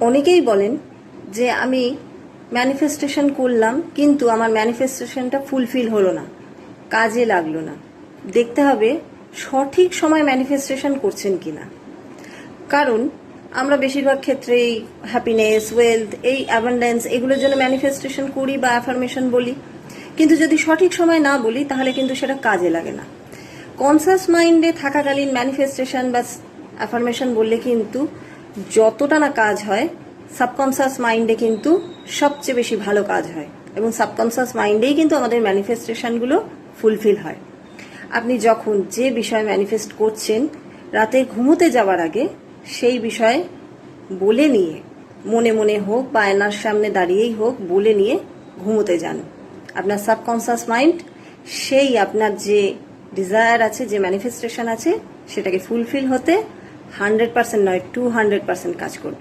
অনেকেই বলেন যে আমি ম্যানিফেস্টেশন করলাম কিন্তু আমার ম্যানিফেস্টেশনটা ফুলফিল হলো না, কাজে লাগলো না। দেখতে হবে সঠিক সময় ম্যানিফেস্টেশন করছেন কিনা। কারণ আমরা বেশিরভাগ ক্ষেত্রেই হ্যাপিনেস, ওয়েলথ, এই অ্যাবান্ডেন্স এগুলোর জন্য ম্যানিফেস্টেশন করি বা অ্যাফার্মেশন বলি, কিন্তু যদি সঠিক সময় না বলি তাহলে কিন্তু সেটা কাজে লাগে না। কনসাস মাইন্ডে থাকাকালীন ম্যানিফেস্টেশন বা অ্যাফার্মেশন বললে কিন্তু যতটা না কাজ হয়, সাবকনসাস মাইন্ডে কিন্তু সবচেয়ে বেশি ভালো কাজ হয়, এবং সাবকনসাস মাইন্ডেই কিন্তু আমাদের ম্যানিফেস্টেশনগুলো ফুলফিল হয়। আপনি যখন যে বিষয় ম্যানিফেস্ট করছেন, রাতে ঘুমোতে যাওয়ার আগে সেই বিষয় বলে নিয়ে, মনে মনে হোক বা আয়নার সামনে দাঁড়িয়েই হোক, বলে নিয়ে ঘুমোতে যান। আপনার সাবকনসাস মাইন্ড সেই আপনার যে ডিজায়ার আছে, যে ম্যানিফেস্টেশন আছে, সেটাকে ফুলফিল হতে 100% নয় 200% কাজ করবে।